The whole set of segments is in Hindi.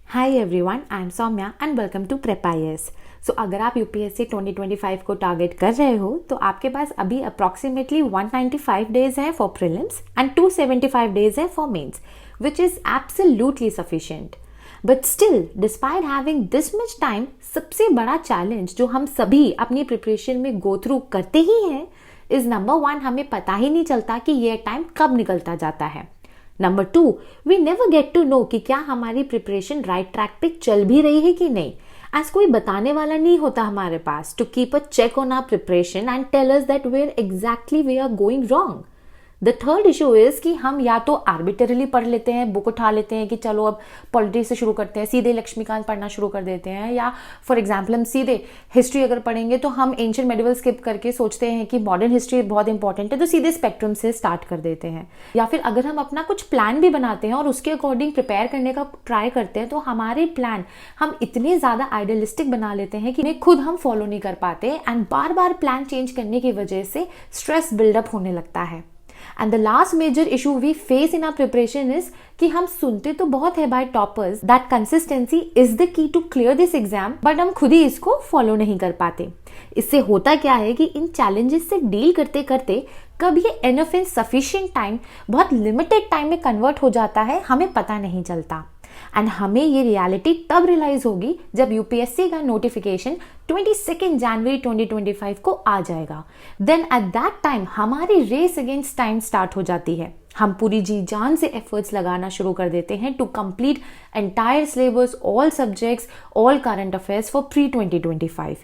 Hi everyone, I am Saumya and welcome to Prep IAS. So अगर आप यूपीएससी 2025 को टारगेट कर रहे हो तो आपके पास अभी अप्रॉक्सीमेटली 195 डेज है फॉर प्रीलिम्स एंड 275 डेज है for mains, which is absolutely sufficient. But still despite having this much time, सबसे बड़ा चैलेंज जो हम सभी अपनी प्रिपरेशन में गो थ्रू करते ही हैं इज नंबर 1, हमें पता ही नहीं चलता कि ये टाइम कब निकलता जाता है। Number 2, we never get to know कि क्या हमारी प्रिपरेशन राइट ट्रैक पे चल भी रही है कि नहीं, एज कोई बताने वाला नहीं होता हमारे पास to keep a check on our preparation and tell us that where exactly we are going wrong. The third issue is कि हम या तो आर्बिटरली पढ़ लेते हैं, बुक उठा लेते हैं कि चलो अब पॉलिटिक्स से शुरू करते हैं, सीधे लक्ष्मीकांत पढ़ना शुरू कर देते हैं, या फॉर एग्जाम्पल हम सीधे हिस्ट्री अगर पढ़ेंगे तो हम एंशिएंट मेडिवल स्किप करके सोचते हैं कि मॉडर्न हिस्ट्री बहुत इंपॉर्टेंट है तो सीधे स्पेक्ट्रम से स्टार्ट कर देते हैं। या फिर अगर हम अपना कुछ प्लान भी बनाते हैं और उसके अकॉर्डिंग प्रिपेयर करने का ट्राई करते हैं तो हमारे प्लान हम इतने ज्यादा आइडियलिस्टिक बना लेते हैं कि खुद हम फॉलो नहीं कर पाते and bar bar plan change करने की वजह से स्ट्रेस बिल्डअप होने लगता है। And the last major issue we face in our preparation is कि हम सुनते तो बहुत है by toppers that consistency is the key to clear this exam, but हम खुद ही इसको follow नहीं कर पाते। इससे होता क्या है कि इन challenges से deal करते करते कब ये enough and sufficient time बहुत limited time में convert हो जाता है, हमें पता नहीं चलता। एंड हमें ये रियलिटी तब रियलाइज होगी जब यूपीएससी का नोटिफिकेशन 22 जनवरी 2025 को आ जाएगा। देन एट दैट टाइम हमारी रेस अगेंस्ट टाइम स्टार्ट हो जाती है। हम पूरी जी जान से एफर्ट्स लगाना शुरू कर देते हैं to complete entire syllabus, all subjects, all current affairs for pre 2025।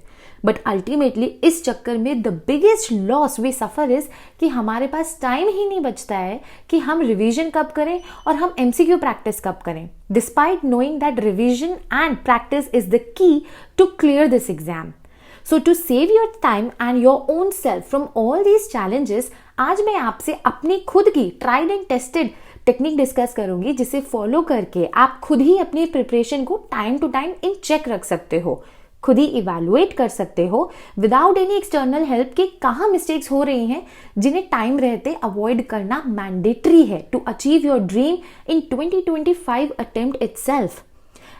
But ultimately इस चक्कर में the biggest loss we suffer is कि हमारे पास टाइम ही नहीं बचता है कि हम रिवीजन कब करें और हम एमसीक्यू प्रैक्टिस कब करें, despite knowing that revision and practice is the key to clear this exam. So to save your time and your own self from all these challenges, आज मैं आपसे अपनी खुद की tried and tested technique discuss करूंगी जिसे फॉलो करके आप खुद ही अपनी प्रिपरेशन को time to time in check रख सकते हो, खुद ही इवैल्यूएट कर सकते हो विदाउट एनी एक्सटर्नल हेल्प कि कहाँ मिस्टेक्स हो रही हैं जिन्हें टाइम रहते अवॉइड करना मैंडेटरी है to achieve your dream in 2025 attempt itself.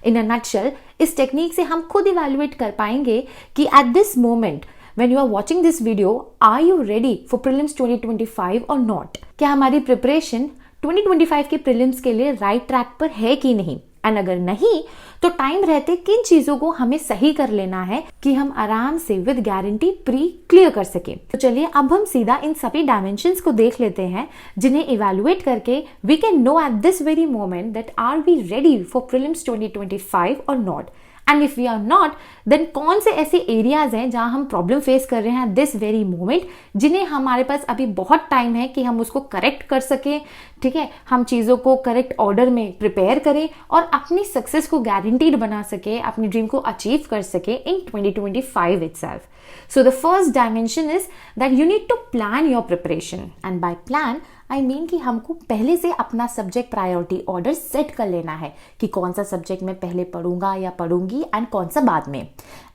In a nutshell, इस टेक्निक से हम खुद इवैल्यूएट कर पाएंगे कि at this moment when you are watching this video, are you ready for prelims 2025 or not. क्या हमारी प्रिपरेशन 2025 के प्रीलिम्स के लिए राइट ट्रैक पर है कि नहीं, एंड अगर नहीं तो टाइम रहते किन चीजों को हमें सही कर लेना है कि हम आराम से विद गारंटी प्री क्लियर कर सके। तो चलिए अब हम सीधा इन सभी डायमेंशंस को देख लेते हैं जिन्हें इवैल्यूएट करके we can know at this very moment that are we ready for prelims 2025 or not. And if we are not, then कौन से ऐसे एरियाज हैं जहां हम प्रॉब्लम फेस कर रहे हैं दिस वेरी मोमेंट, जिन्हें हमारे पास अभी बहुत टाइम है कि हम उसको करेक्ट कर सकें। ठीक है, हम चीज़ों को करेक्ट ऑर्डर में प्रिपेयर करें और अपनी सक्सेस को गारंटीड बना सके, अपनी ड्रीम को अचीव कर सके इन 2025 itself. So the first dimension is that you need to plan your preparation, and by plan I mean कि हमको पहले से अपना सब्जेक्ट प्रायोरिटी ऑर्डर सेट कर लेना है कि कौन सा सब्जेक्ट मैं पहले पढ़ूंगा या पढ़ूंगी एंड कौन सा बाद में।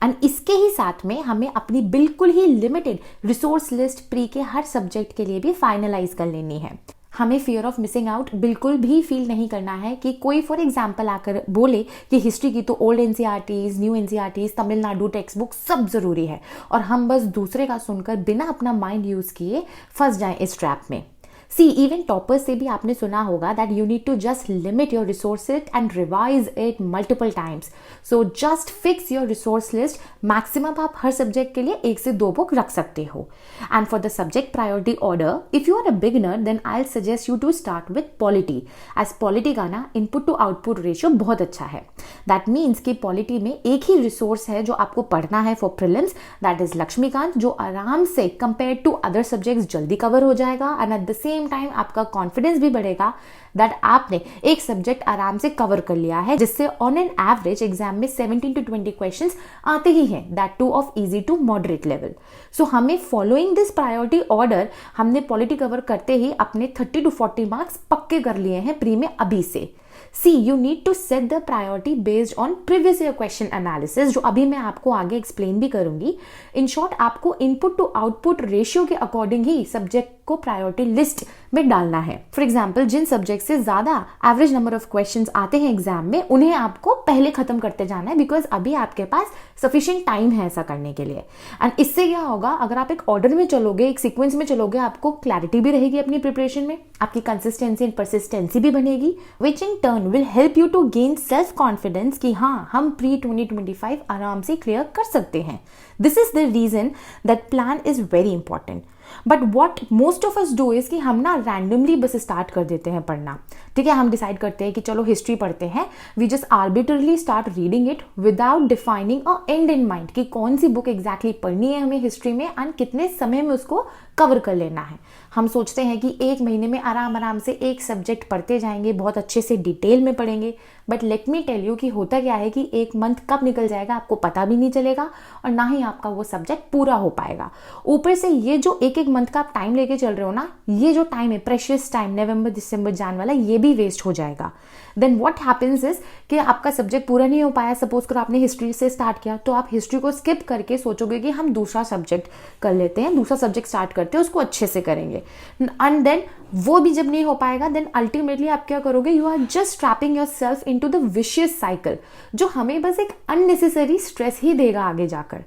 एंड इसके ही साथ में हमें अपनी बिल्कुल ही लिमिटेड रिसोर्स लिस्ट प्री के हर सब्जेक्ट के लिए भी फाइनलाइज कर लेनी है। हमें फियर ऑफ मिसिंग आउट बिल्कुल भी फील नहीं करना है कि कोई फॉर एग्जाम्पल आकर बोले कि हिस्ट्री की तो old NCERTs, new NCERTs, Tamil Nadu text book सब जरूरी है और हम बस दूसरे का सुनकर बिना अपना माइंड यूज किए फंस जाएं इस ट्रैप में। See, even toppers से भी आपने सुना होगा that you need to just limit your resources and revise it multiple times. So just fix your resource list. Maximum आप हर सब्जेक्ट के लिए 1 से 2 बुक रख सकते हो। And for the subject priority order, if you are a beginner, then I'll suggest you to start with polity. As polity का ना input to output ratio बहुत अच्छा है। That means कि polity में एक ही रिसोर्स है जो आपको पढ़ना है for prelims, that is Laxmikant, जो आराम से compared to other subjects जल्दी कवर हो जाएगा and at the same time आपका कॉन्फिडेंस भी बढ़ेगा दैट आपने एक सब्जेक्ट आराम से कवर कर लिया है, जिससे ऑन एन एवरेज एग्जाम में 17 to 20 क्वेश्चंस आते ही हैं, that two of easy to moderate level. So हमें फॉलोइंग दिस प्रायोरिटी ऑर्डर हमने पॉलिटी कवर करते ही अपने 30 to 40 मार्क्स पक्के कर लिए हैं प्री में अभी से। See, you need to set the priority based on previous year question analysis, जो अभी मैं आपको आगे एक्सप्लेन भी करूंगी। इन शॉर्ट आपको इनपुट टू आउटपुट रेशियो के अकॉर्डिंग ही सब्जेक्ट को प्रायोरिटी लिस्ट में डालना है। फॉर एग्जाम्पल, जिन सब्जेक्ट से ज्यादा एवरेज नंबर ऑफ क्वेश्चंस आते हैं एग्जाम में, उन्हें आपको पहले खत्म करते जाना है, बिकॉज अभी आपके पास सफिशिएंट टाइम है ऐसा करने के लिए। एंड इससे क्या होगा, अगर आप एक ऑर्डर में चलोगे, एक सीक्वेंस में चलोगे, आपको क्लैरिटी भी रहेगी अपनी प्रिपरेशन में, आपकी कंसिस्टेंसी एंड परसिस्टेंसी भी बनेगी, which in turn will help you to gain self confidence कि हाँ, हम प्री 2025 आराम से क्लियर कर सकते हैं। This is the reason that plan is very important. But what most of us do is कि हम ना रैंडमली बस स्टार्ट कर देते हैं पढ़ना। ठीक है, हम डिसाइड करते हैं कि चलो हिस्ट्री पढ़ते हैं, we just arbitrarily start reading it without defining a end in mind कि कौन सी बुक एग्जैक्टली पढ़नी है हमें हिस्ट्री में एंड कितने समय में उसको कवर कर लेना है। हम सोचते हैं कि एक महीने में आराम आराम से एक सब्जेक्ट पढ़ते जाएंगे, बहुत अच्छे से डिटेल में पढ़ेंगे। But let me tell you कि होता क्या है कि एक मंथ कब निकल जाएगा आपको पता भी नहीं चलेगा, और ना ही आपका वो सब्जेक्ट पूरा हो पाएगा। ऊपर से ये जो एक एक मंथ का आप टाइम लेके चल रहे हो ना, ये जो टाइम है, प्रेशियस टाइम, नवंबर दिसंबर जान वाला, ये भी वेस्ट हो जाएगा। देन व्हाट हैपेंस इज कि आपका सब्जेक्ट पूरा नहीं हो पाया। सपोज करो आपने हिस्ट्री से स्टार्ट किया, तो आप हिस्ट्री को स्किप करके सोचोगे कि हम दूसरा सब्जेक्ट कर लेते हैं, दूसरा सब्जेक्ट स्टार्ट करते हैं, उसको अच्छे से करेंगे। एंड देन वो भी जब नहीं हो पाएगा, देन अल्टीमेटली आप क्या करोगे, you are just trapping yourself into the vicious cycle, जो हमें बस एक अननेसेसरी स्ट्रेस ही देगा आगे जाकर।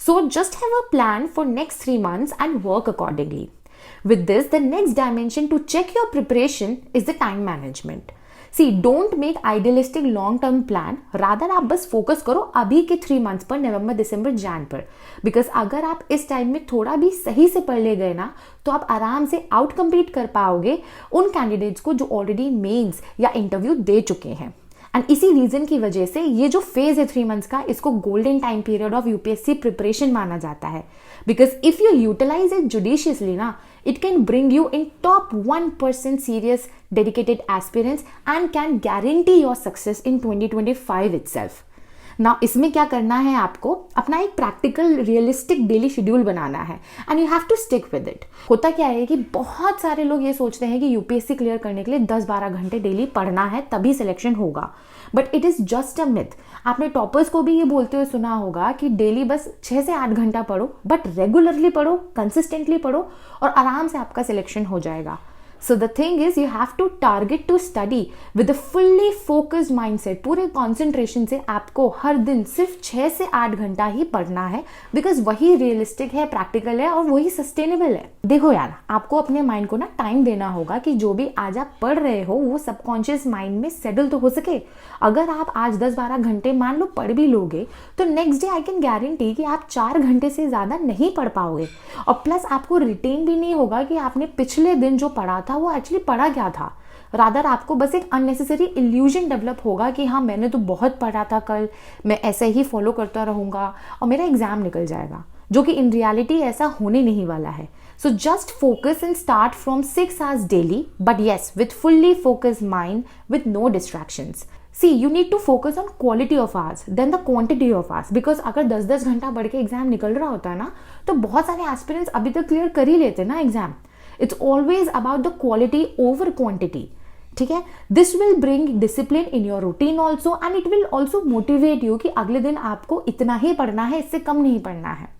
So just have a plan for next 3 months and work accordingly. With this, the next dimension to check your preparation is the time management. See, don't make idealistic long-term plan. Rather, आप बस फोकस करो अभी के 3 months पर, नवंबर दिसंबर जैन पर। बिकॉज अगर आप इस टाइम में थोड़ा भी सही से पढ़ ले गए ना, तो आप आराम से आउट कम्पीट कर पाओगे उन कैंडिडेट्स को जो ऑलरेडी मेंस या इंटरव्यू दे चुके हैं। एंड इसी रीजन की वजह से ये जो फेज है 3 months का, इसको golden time period of UPSC preparation माना जाता है। Because if you utilise it judiciously ना, it can bring you in top 1% serious dedicated aspirants and can guarantee your success in 2025 itself. Now, इसमें क्या करना है, आपको अपना एक प्रैक्टिकल रियलिस्टिक डेली शेड्यूल बनाना है and you have to stick with it. होता क्या है कि बहुत सारे लोग ये सोचते हैं कि यूपीएससी क्लियर करने के लिए 10-12 घंटे डेली पढ़ना है तभी सिलेक्शन होगा, but it is just a myth. आपने टॉपर्स को भी ये बोलते हुए सुना होगा कि डेली बस 6 से 8 घंटा पढ़ो, बट रेगुलरली पढ़ो, कंसिस्टेंटली पढ़ो और आराम से आपका सिलेक्शन हो जाएगा। So the thing is, you have to target to study with a fully focused mindset. पूरे concentration से आपको हर दिन सिर्फ 6 से 8 घंटा ही पढ़ना है, because वही रियलिस्टिक है, प्रैक्टिकल है और वही सस्टेनेबल है। देखो यार, आपको अपने माइंड को ना टाइम देना होगा कि जो भी आज आप पढ़ रहे हो वो सबकॉन्शियस माइंड में सेटल तो हो सके। अगर आप आज 10-12 घंटे मान लो पढ़ भी लोगे, तो next day I can guarantee कि आप 4 घंटे से ज्यादा नहीं पढ़ पाओगे, और प्लस आपको रिटेन भी नहीं होगा कि आपने पिछले दिन जो पढ़ा था वो एक्चुअली पढ़ा क्या था। रादर आपको बस एक अननेसेसरी इल्यूजन डेवलप होगा कि हाँ, मैंने तो बहुत पढ़ा था कल, मैं ऐसे ही फॉलो करता रहूंगा और मेरा एग्जाम निकल जाएगा, जो कि इन रियलिटी ऐसा होने नहीं वाला है। So just focus and start from 6 hours daily, but yes with fully focused mind with no distractions. See, you need to focus on quality of hours than the quantity of hours, because अगर 10-10 घंटा बढ़ के एग्जाम निकल रहा होता है ना, तो बहुत सारे एस्पिरेंट्स अभी तक क्लियर कर ही लेते ना exam. It's always about the quality over quantity. ठीक है, this will bring discipline in your routine also, and it will also motivate you कि अगले दिन आपको इतना ही पढ़ना है, इससे कम नहीं पढ़ना है।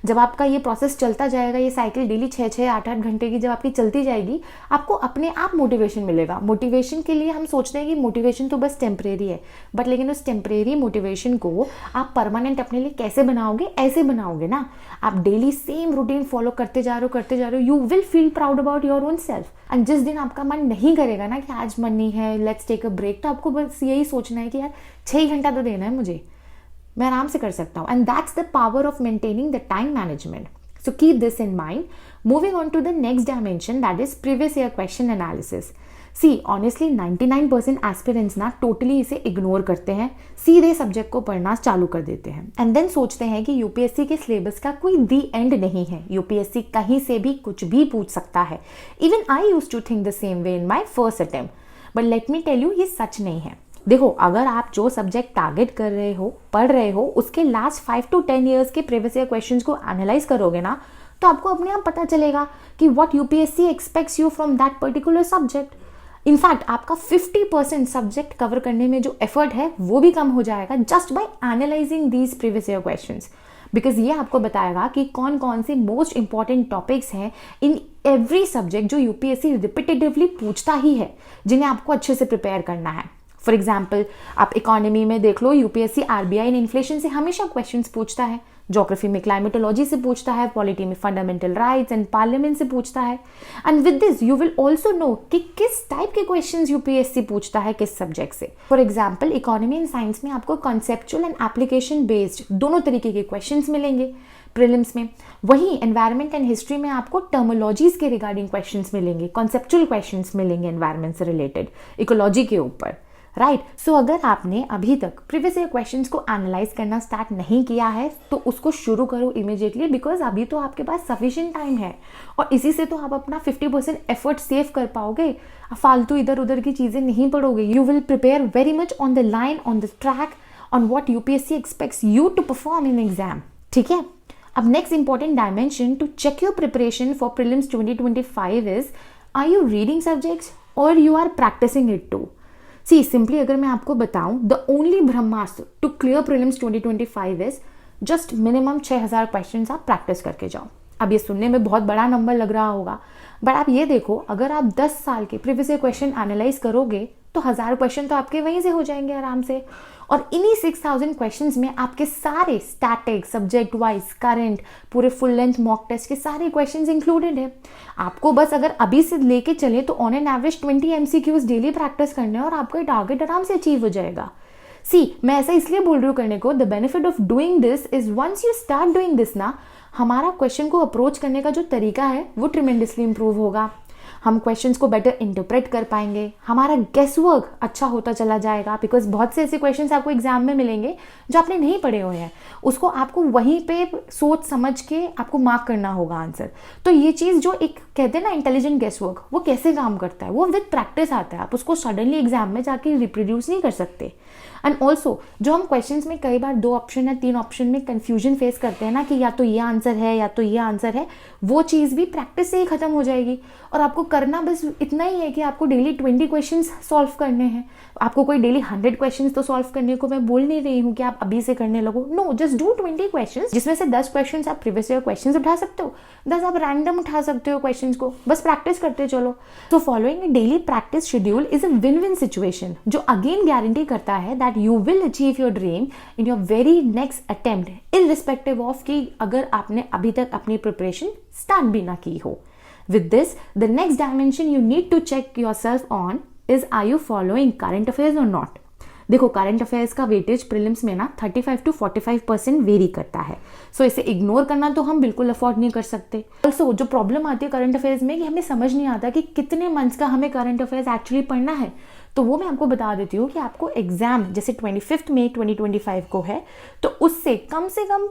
जब आपका ये प्रोसेस चलता जाएगा, ये साइकिल डेली 6-6, 8-8 घंटे की जब आपकी चलती जाएगी, आपको अपने आप मोटिवेशन मिलेगा। मोटिवेशन के लिए हम सोचते हैं कि मोटिवेशन तो बस टेम्परेरी है, बट लेकिन उस टेम्परेरी मोटिवेशन को आप परमानेंट अपने लिए कैसे बनाओगे? ऐसे बनाओगे ना, आप डेली सेम रूटीन फॉलो करते जा रहे हो, you will feel proud about your own self. And जिस दिन आपका मन नहीं करेगा ना कि आज मन नहीं है, लेट्स टेक अ ब्रेक, तो आपको बस यही सोचना है कि यार 6 घंटा तो देना है मुझे, मैं आराम से कर सकता हूँ। And that's the power of maintaining the time management. So keep this in mind. Moving on to the next dimension, that is previous year question analysis. See honestly 99% aspirants ना टोटली इसे इग्नोर करते हैं, सीधे सब्जेक्ट को पढ़ना चालू कर देते हैं एंड देन सोचते हैं कि यूपीएससी के सिलेबस का कोई दी एंड नहीं है, यूपीएससी कहीं से भी कुछ भी पूछ सकता है। Even I used to think the same way in my first attempt, but let me tell you, ये सच नहीं है। देखो, अगर आप जो सब्जेक्ट टारगेट कर रहे हो, पढ़ रहे हो, उसके लास्ट 5 to 10 years के प्रीवियस ईयर क्वेश्चंस को एनालाइज करोगे ना, तो आपको अपने आप पता चलेगा कि what UPSC expects you from that particular subject. In fact आपका 50% सब्जेक्ट कवर करने में जो एफर्ट है वो भी कम हो जाएगा just by analysing these previous year questions, because ये आपको बताएगा कि कौन कौन से मोस्ट इंपॉर्टेंट टॉपिक्स हैं इन एवरी सब्जेक्ट जो यूपीएससी रिपीटेटिवली पूछता ही है, जिन्हें आपको अच्छे से प्रिपेयर करना है। फॉर एग्जाम्पल आप इकोनॉमी में देख लो, यूपीएससी आरबीआई एंड इन्फ्लेशन से हमेशा क्वेश्चंस पूछता है, ज्योग्राफी में क्लाइमेटोलॉजी से पूछता है, पॉलिटी में फंडामेंटल राइट्स एंड पार्लियामेंट से पूछता है। And with this you will also know कि किस टाइप के क्वेश्चंस यूपीएससी पूछता है किस सब्जेक्ट से। For example economy and science में आपको कॉन्सेप्चुअल एंड एप्लीकेशन बेस्ड दोनों तरीके के क्वेश्चंस मिलेंगे प्रीलिम्स में। वहीं एनवायरमेंट एंड हिस्ट्री में आपको टर्मोलॉजीज के रिगार्डिंग क्वेश्चंस मिलेंगे, कॉन्सेप्चुअल क्वेश्चंस मिलेंगे एनवायरमेंट से रिलेटेड, इकोलॉजी के ऊपर, राइट। सो अगर आपने अभी तक प्रीवियस ईयर क्वेश्चंस को एनालाइज करना स्टार्ट नहीं किया है तो उसको शुरू करो इमीडिएटली, बिकॉज अभी तो आपके पास सफिशिएंट टाइम है और इसी से तो आप अपना 50% एफर्ट सेव कर पाओगे। फालतू इधर उधर की चीजें नहीं पढ़ोगे। You will prepare very much on the line, on the track, on what UPSC expects you to perform in exam, ठीक है। अब next important dimension to check your preparation for prelims 2025 is, are you reading subjects और you are practising it too. See simply अगर मैं आपको बताऊं, the only Brahmastra to clear prelims 2025 is just minimum 6000 questions आप प्रैक्टिस करके जाओ। अब ये सुनने में बहुत बड़ा नंबर लग रहा होगा, बट आप ये देखो, अगर आप 10 साल के प्रीवियस ईयर क्वेश्चन एनालाइज करोगे तो 1000 क्वेश्चन तो आपके वहीं से हो जाएंगे आराम से। और इन्हीं 6000 क्वेश्चंस में आपके सारे स्टैटिक, सब्जेक्ट वाइज, करंट, पूरे फुल लेंथ मॉक टेस्ट के सारे क्वेश्चंस इंक्लूडेड है। आपको बस अगर अभी से लेके चले तो on an average 20 MCQs daily practice करने और आपका टारगेट आराम से अचीव हो जाएगा। सी मैं ऐसा इसलिए बोल रही हूँ करने को, the benefit of doing this is once you start doing this ना, हमारा क्वेश्चन को अप्रोच करने का जो तरीका है वो ट्रिमेंडसली इंप्रूव होगा। हम क्वेश्चंस को बेटर इंटरप्रेट कर पाएंगे, हमारा गेस वर्क अच्छा होता चला जाएगा, बिकॉज बहुत से ऐसे क्वेश्चंस आपको एग्जाम में मिलेंगे जो आपने नहीं पढ़े हुए हैं, उसको आपको वहीं पे सोच समझ के आपको मार्क करना होगा आंसर। तो ये चीज़ जो एक कहते हैं ना इंटेलिजेंट गेस वर्क, वो कैसे काम करता है, वो विद प्रैक्टिस आता है। आप उसको सडनली एग्जाम में जाके रिप्रोड्यूस नहीं कर सकते। एंड ऑल्सो जो हम क्वेश्चंस में कई बार 2 ऑप्शन या 3 ऑप्शन में कंफ्यूजन फेस करते हैं ना, कि या तो ये आंसर है या तो ये आंसर है, वो चीज़ भी प्रैक्टिस से ही खत्म हो जाएगी। और आपको करना बस इतना ही है कि आपको डेली 20 क्वेश्चंस सॉल्व करने हैं। आपको कोई डेली 100 क्वेश्चंस तो सॉल्व करने को मैं बोल नहीं रही हूँ कि आप अभी से करने लगो, नो, जस्ट डू 20 क्वेश्चंस, जिसमें से 10 क्वेश्चंस आप प्रीवियस ईयर क्वेश्चंस उठा सकते हो, 10 आप रैंडम उठा सकते हो क्वेश्चंस को, बस प्रैक्टिस करते चलो। तो following A daily practice schedule is a win win situation, जो अगेन गारंटी करता है that you will achieve your dream in your very next attempt, irrespective of कि अगर आपने अभी तक अपनी प्रिपरेशन स्टार्ट भी ना की हो। With this, the next dimension you need to check yourself on is, are you following current affairs or not? देखो करंट अफेयर्स का वेटेज प्रीलिम्स में ना 35 to 45% वेरी करता है, सो इसे इग्नोर करना तो हम बिल्कुल अफोर्ड नहीं कर सकते। ऑल्सो जो प्रॉब्लम आती है करंट अफेयर्स में कि हमें समझ नहीं आता कि कितने मंथ्स का हमें करंट अफेयर्स एक्चुअली पढ़ना है, तो वो मैं आपको बता देती हूँ कि आपको एग्जाम जैसे 25 मई 2025 को है, तो उससे कम से कम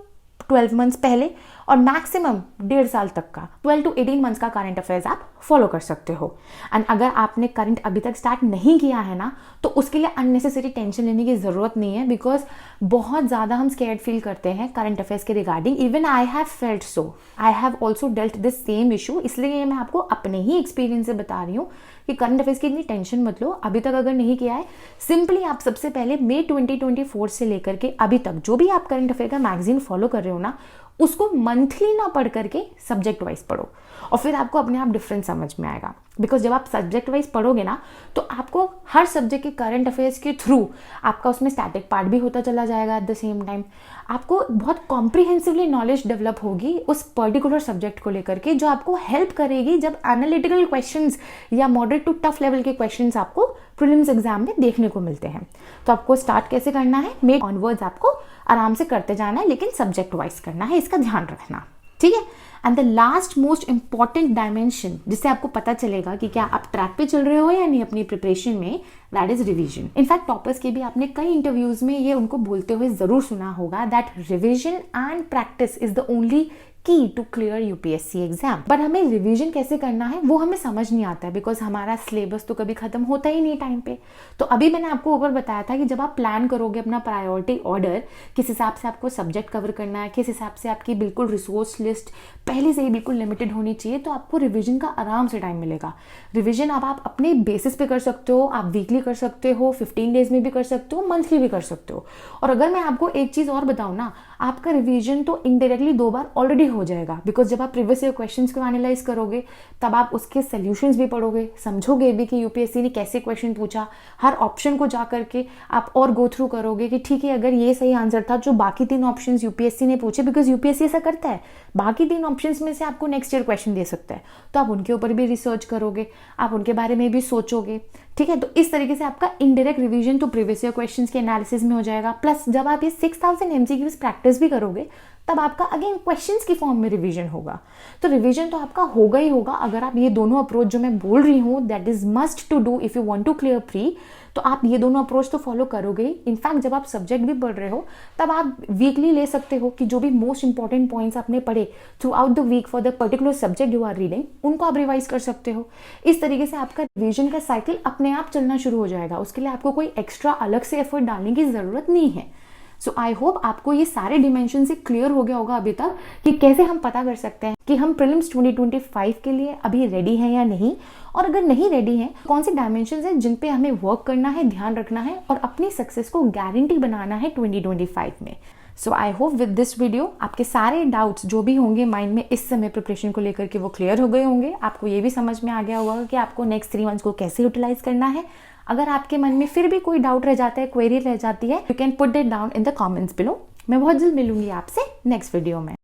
12 मंथ्स पहले और मैक्सिमम 1.5 साल तक का 12 to 18 मंथ्स का करंट अफेयर्स आप फॉलो कर सकते हो। एंड अगर आपने करंट अभी तक स्टार्ट नहीं किया है ना, तो उसके लिए अननेसेसरी टेंशन लेने की ज़रूरत नहीं है, बिकॉज बहुत ज़्यादा हम स्केर्ड फील करते हैं करंट अफेयर्स के regarding. Even I have felt so, I have also dealt this same issue, इसलिए मैं आपको अपने ही एक्सपीरियंस से बता रही हूँ कि करंट अफेयर्स की इतनी टेंशन मत लो। अभी तक अगर नहीं किया है, सिंपली आप सबसे पहले मई 2024 से लेकर के अभी तक जो भी आप करंट अफेयर का मैगजीन फॉलो कर रहे हो ना, उसको मंथली ना पढ़ करके सब्जेक्ट वाइज पढ़ो, और फिर आपको अपने आप डिफरेंस समझ में आएगा। बिकॉज जब आप सब्जेक्ट वाइज पढ़ोगे ना, तो आपको हर सब्जेक्ट के करंट अफेयर्स के थ्रू आपका उसमें स्टैटिक पार्ट भी होता चला जाएगा। एट द सेम टाइम आपको बहुत कॉम्प्रिहेंसिवली नॉलेज डेवलप होगी उस पर्टिकुलर सब्जेक्ट को लेकर के, जो आपको हेल्प करेगी जब एनालिटिकल क्वेश्चंस या मॉडरेट टू टफ लेवल के क्वेश्चंस आपको प्रीलिम्स एग्जाम में देखने को मिलते हैं। तो आपको स्टार्ट कैसे करना है, मे ऑनवर्ड्स आपको आराम से करते जाना है, लेकिन सब्जेक्ट वाइज करना है, इसका ध्यान रखना, ठीक है। And the last most important dimension जिससे आपको पता चलेगा कि क्या आप ट्रैक पे चल रहे हो या नहीं अपनी प्रिपरेशन में, that is revision. In fact toppers के भी आपने कई इंटरव्यूज में ये उनको बोलते हुए जरूर सुना होगा that revision and practice is the only key to clear UPSC exam. But हमें रिवीजन कैसे करना है वो हमें समझ नहीं आता है, बिकॉज हमारा सिलेबस तो कभी खत्म होता ही नहीं टाइम पे। तो अभी मैंने आपको ऊपर बताया था कि जब आप प्लान करोगे अपना प्रायोरिटी ऑर्डर, किस हिसाब से आपको सब्जेक्ट कवर करना है, किस हिसाब से आपकी बिल्कुल रिसोर्स लिस्ट पहले से ही बिल्कुल लिमिटेड होनी चाहिए, तो आपको रिवीजन का आराम से टाइम मिलेगा। रिवीजन अब आप अपने बेसिस पे कर सकते हो, आप वीकली कर सकते हो, 15 डेज में भी कर सकते हो, मंथली भी कर सकते हो। और अगर मैं आपको एक चीज़ और बताऊँ ना, आपका रिवीजन तो इनडायरेक्टली 2 बार ऑलरेडी हो जाएगा, बिकॉज जब आप प्रीवियस ईयर क्वेश्चंस को एनालाइज करोगे तब आप उसके सॉल्यूशंस भी पढ़ोगे, समझोगे भी कि यूपीएससी ने कैसे क्वेश्चन पूछा, हर ऑप्शन को जा करके आप और गो थ्रू करोगे कि ठीक है अगर ये सही आंसर था जो बाकी 3 ऑप्शंस यूपीएससी ने पूछे, बिकॉज यूपीएससी ऐसा करता है, बाकी 3 ऑप्शंस में से आपको नेक्स्ट ईयर क्वेश्चन दे सकता है, तो आप उनके ऊपर भी रिसर्च करोगे, आप उनके बारे में भी सोचोगे। ठीक है, तो इस तरीके से आपका इनडायरेक्ट रिवीजन तो प्रीवियस ईयर क्वेश्चंस के एनालिसिस में हो जाएगा, प्लस जब आप ये 6000 एमसीक्यूज प्रैक्टिस भी करोगे तब आपका अगेन क्वेश्चंस की फॉर्म में रिवीजन होगा। तो रिवीजन तो आपका होगा ही होगा अगर आप ये दोनों अप्रोच जो मैं बोल रही हूँ, that is must to do if you want to clear pre, तो आप ये दोनों अप्रोच तो फॉलो करोगे ही। इनफैक्ट जब आप सब्जेक्ट भी पढ़ रहे हो तब आप वीकली ले सकते हो कि जो भी मोस्ट इंपॉर्टेंट पॉइंट्स आपने पढ़े throughout the week for the particular subject you are reading, उनको आप रिवाइज कर सकते हो। इस तरीके से आपका रिवीजन का साइकिल अपने आप चलना शुरू हो जाएगा, उसके लिए आपको कोई एक्स्ट्रा अलग से एफर्ट डालने की जरूरत नहीं है। सो आई होप आपको ये सारे डिमेंशन से क्लियर हो गया होगा अभी तक कि कैसे हम पता कर सकते हैं कि हम प्रीलिम्स 2025 के लिए अभी रेडी हैं या नहीं, और अगर नहीं रेडी हैं कौन से डायमेंशंस हैं जिन पे हमें वर्क करना है, ध्यान रखना है और अपनी सक्सेस को गारंटी बनाना है 2025 में। So I hope with this video आपके सारे डाउट्स जो भी होंगे माइंड में इस समय प्रिपरेशन को लेकर के वो क्लियर हो गए होंगे। आपको ये भी समझ में आ गया होगा कि आपको नेक्स्ट 3 मंथ्स को कैसे यूटिलाइज करना है। अगर आपके मन में फिर भी कोई डाउट रह जाता है, क्वेरी रह जाती है, you can put it down in the comments below. मैं बहुत जल्द मिलूंगी आपसे नेक्स्ट वीडियो में।